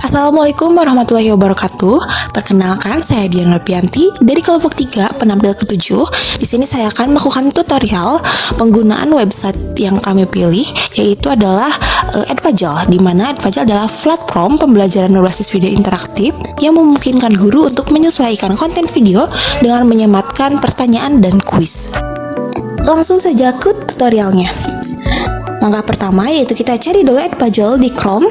Assalamualaikum warahmatullahi wabarakatuh. Perkenalkan, saya Dian Lopianti dari kelompok 3 penampil ke-7. Di sini saya akan melakukan tutorial penggunaan website yang kami pilih, yaitu adalah Edpuzzle, di mana Edpuzzle adalah platform pembelajaran berbasis video interaktif yang memungkinkan guru untuk menyesuaikan konten video dengan menyematkan pertanyaan dan kuis. Langsung saja ke tutorialnya. Langkah pertama yaitu kita cari dulu Edpuzzle di Chrome.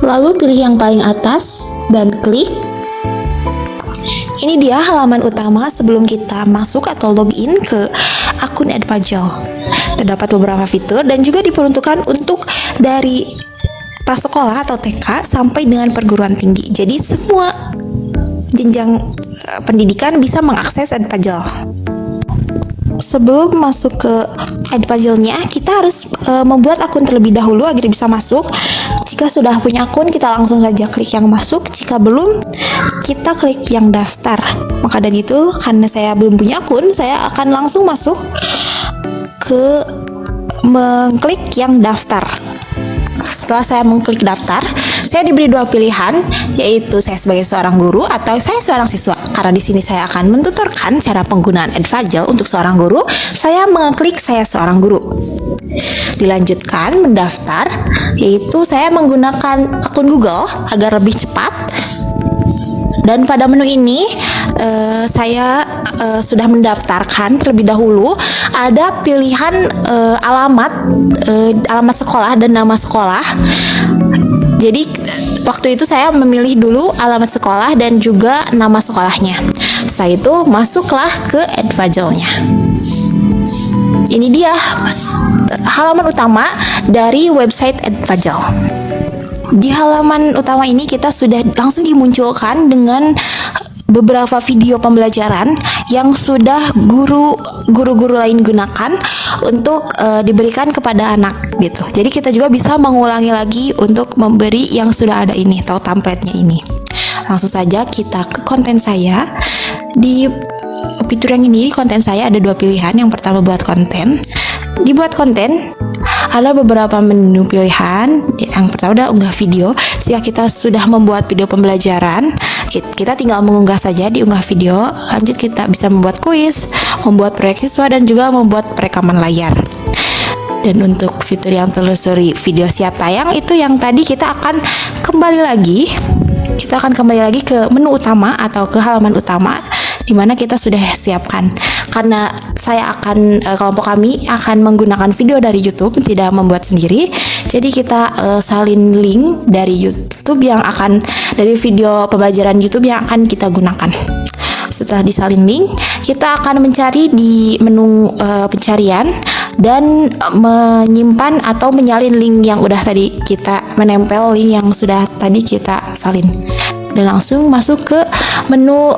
Lalu pilih yang paling atas dan klik. Ini dia halaman utama sebelum kita masuk atau login ke akun Edpuzzle. Terdapat beberapa fitur dan juga diperuntukkan untuk dari prasekolah atau TK sampai dengan perguruan tinggi. Jadi semua jenjang pendidikan bisa mengakses Edpuzzle. Sebelum masuk ke Edpuzzle-nya, kita harus membuat akun terlebih dahulu agar bisa masuk. Jika sudah punya akun, kita langsung saja klik yang masuk. Jika belum, kita klik yang daftar. Maka dari itu, karena saya belum punya akun, saya akan langsung masuk ke mengklik yang daftar. Setelah saya mengklik daftar, saya diberi dua pilihan, yaitu saya sebagai seorang guru atau saya seorang siswa. Karena di sini saya akan mentuturkan cara penggunaan Edpuzzle untuk seorang guru, saya mengklik saya seorang guru. Dilanjutkan mendaftar, yaitu saya menggunakan akun Google agar lebih cepat. Dan pada menu ini saya sudah mendaftarkan terlebih dahulu. Ada pilihan alamat sekolah dan nama sekolah. Jadi waktu itu saya memilih dulu alamat sekolah dan juga nama sekolahnya. Setelah itu masuklah ke Edpuzzle-nya. Ini dia halaman utama dari website Edpuzzle. Di halaman utama ini kita sudah langsung dimunculkan dengan beberapa video pembelajaran yang sudah guru-guru lain gunakan untuk diberikan kepada anak gitu. Jadi kita juga bisa mengulangi lagi untuk memberi yang sudah ada ini atau template-nya ini. Langsung saja kita ke konten saya. Di fitur yang ini, konten saya ada dua pilihan. Yang pertama buat konten. Dibuat konten ada beberapa menu pilihan. Yang pertama adalah unggah video. Jika kita sudah membuat video pembelajaran, kita tinggal mengunggah saja di unggah video. Lanjut kita bisa membuat kuis, membuat proyek siswa, dan juga membuat perekaman layar. Dan untuk fitur yang telusuri video siap tayang, itu yang tadi kita akan kembali lagi. Kita akan kembali lagi ke menu utama atau ke halaman utama, di mana kita sudah siapkan. Karena kelompok kami akan menggunakan video dari YouTube, tidak membuat sendiri. Jadi kita salin link dari YouTube dari video pembelajaran YouTube yang akan kita gunakan. Setelah disalin link, kita akan mencari di menu pencarian dan menyimpan atau menyalin link yang udah tadi kita menempel link yang sudah tadi kita salin. Dan langsung masuk ke menu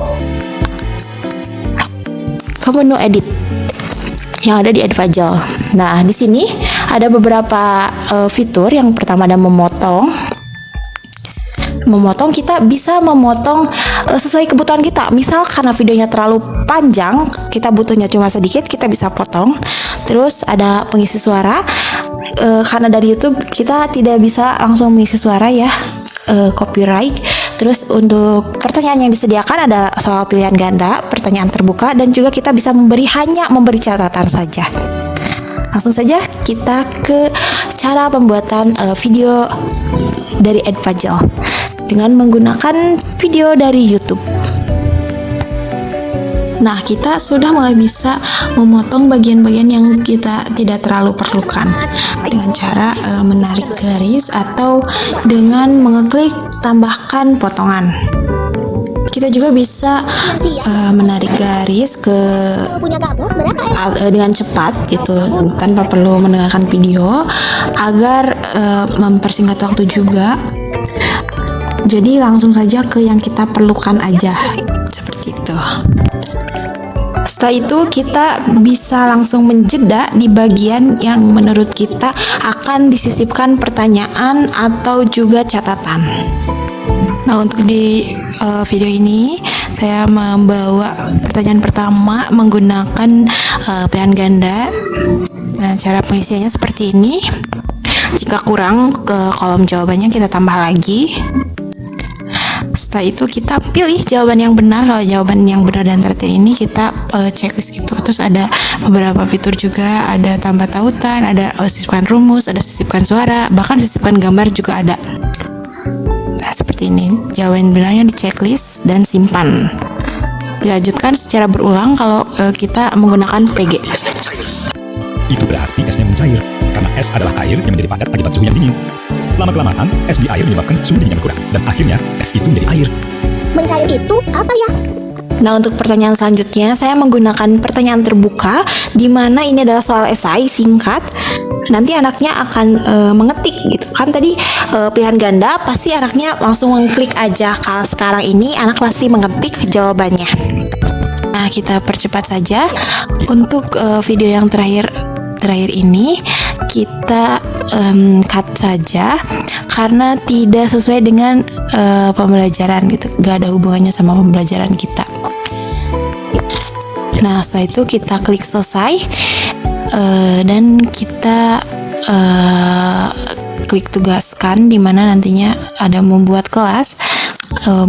edit yang ada di Edpuzzle. Nah, di sini ada beberapa fitur. Yang pertama ada memotong. Kita bisa memotong sesuai kebutuhan kita. Misal karena videonya terlalu panjang, kita butuhnya cuma sedikit, kita bisa potong. Terus ada pengisi suara. Karena dari YouTube kita tidak bisa langsung mengisi suara ya, copyright. Terus untuk pertanyaan yang disediakan ada soal pilihan ganda, pertanyaan terbuka, dan juga kita bisa hanya memberi catatan saja. Langsung saja kita ke cara pembuatan video dari Edpuzzle dengan menggunakan video dari YouTube. Nah, kita sudah mulai bisa memotong bagian-bagian yang kita tidak terlalu perlukan dengan cara menarik garis atau dengan mengeklik tambahkan potongan. Kita juga bisa menarik garis dengan cepat gitu, tanpa perlu mendengarkan video, agar mempersingkat waktu juga. Jadi langsung saja ke yang kita perlukan aja, seperti itu. Setelah itu kita bisa langsung menjeda di bagian yang menurut kita akan disisipkan pertanyaan atau juga catatan. Nah, untuk di video ini saya membawa pertanyaan pertama menggunakan pilihan ganda. Nah, cara pengisiannya seperti ini. Jika kurang ke kolom jawabannya kita tambah lagi. Setelah itu kita pilih jawaban yang benar. Kalau jawaban yang benar dan tertib ini kita checklist gitu. Terus ada beberapa fitur juga, ada tambah tautan, ada sisipkan rumus, ada sisipkan suara, bahkan sisipkan gambar juga ada. Nah, seperti ini. Jawaban benarnya di checklist dan simpan. Dilanjutkan secara berulang kalau kita menggunakan PG. Itu berarti esnya mencair, karena es adalah air yang menjadi padat akibat suhu yang dingin. Lama-kelamaan, es di air menyebabkan suhu dinginnya berkurang, dan akhirnya es itu menjadi air. Mencair itu apa ya? Nah, untuk pertanyaan selanjutnya, saya menggunakan pertanyaan terbuka, di mana ini adalah soal esai singkat. Nanti anaknya akan mengetik gitu kan. Tadi pilihan ganda, pasti anaknya langsung mengklik aja. Kalau sekarang ini anak pasti mengetik jawabannya. Nah, kita percepat saja. Untuk video yang terakhir ini kita cut saja karena tidak sesuai dengan pembelajaran gitu, gak ada hubungannya sama pembelajaran kita. Nah, setelah itu kita klik selesai dan kita klik tugaskan, dimana nantinya ada membuat kelas.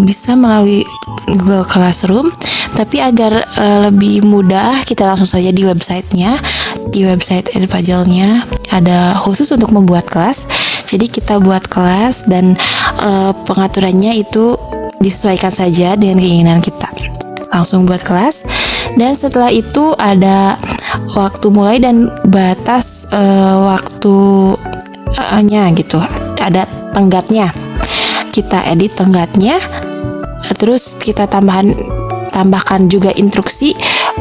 Bisa melalui Google Classroom, tapi agar lebih mudah kita langsung saja di websitenya. Di website Edfazil-nya ada khusus untuk membuat kelas. Jadi kita buat kelas dan pengaturannya itu disesuaikan saja dengan keinginan kita. Langsung buat kelas, dan setelah itu ada waktu mulai dan batas waktunya gitu. Ada tenggatnya. Kita edit tenggatnya, terus kita tambahkan juga instruksi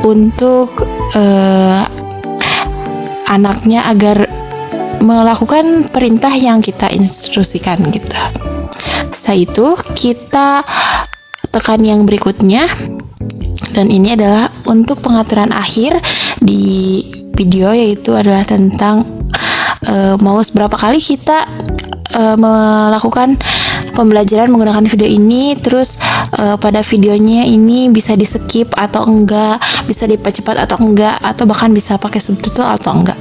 untuk anaknya agar melakukan perintah yang kita instruksikan gitu. Setelah itu kita tekan yang berikutnya, dan ini adalah untuk pengaturan akhir di video, yaitu adalah tentang mau seberapa kali kita melakukan pembelajaran menggunakan video ini. Terus pada videonya ini bisa di skip atau enggak, bisa dipercepat atau enggak, atau bahkan bisa pakai subtitle atau enggak.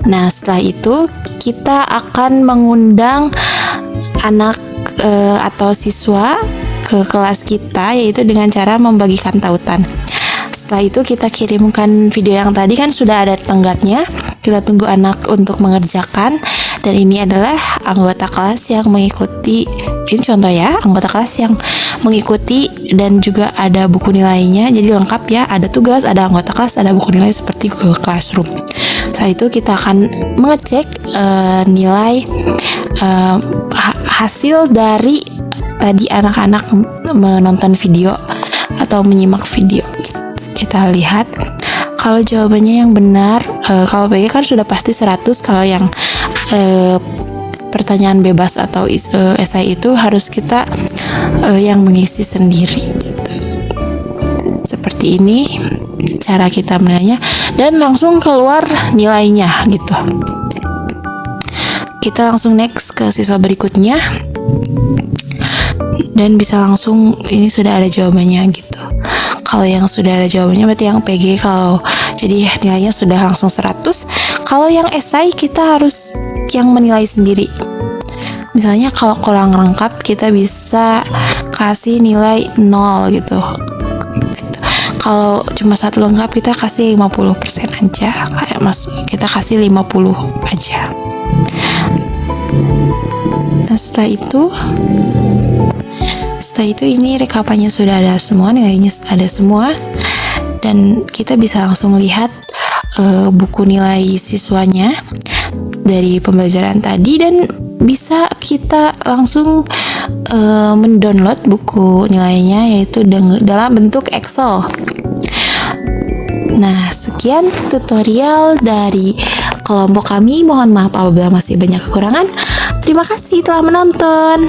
Nah, setelah itu kita akan mengundang anak atau siswa ke kelas kita, yaitu dengan cara membagikan tautan. Setelah itu kita kirimkan video yang tadi, kan sudah ada tenggatnya. Kita tunggu anak untuk mengerjakan. Dan ini adalah anggota kelas yang mengikuti. Ini contoh ya, anggota kelas yang mengikuti, dan juga ada buku nilainya. Jadi lengkap ya, ada tugas, ada anggota kelas, ada buku nilai seperti Google Classroom. Setelah itu kita akan mengecek nilai hasil dari tadi anak-anak menonton video atau menyimak video. Kita lihat kalau jawabannya yang benar. Kalau PG kan sudah pasti 100. Kalau yang pertanyaan bebas atau esai itu harus kita yang mengisi sendiri gitu. Seperti ini cara kita menilainya, dan langsung keluar nilainya gitu. Kita langsung next ke siswa berikutnya, dan bisa langsung ini sudah ada jawabannya gitu. Kalau yang sudah ada jawabannya berarti yang PG. Kalau jadi nilainya sudah langsung 100. Kalau yang esai kita harus yang menilai sendiri. Misalnya kalau kurang lengkap kita bisa kasih nilai 0 gitu. Kalau cuma satu lengkap kita kasih 50% aja. Kita kasih 50 aja. Nah, setelah itu ini rekapannya sudah ada semua, nilainya ada semua, dan kita bisa langsung lihat buku nilai siswanya dari pembelajaran tadi, dan bisa kita langsung mendownload buku nilainya, yaitu dalam bentuk Excel. Nah, sekian tutorial dari kelompok kami. Mohon maaf apabila masih banyak kekurangan. Terima kasih telah menonton.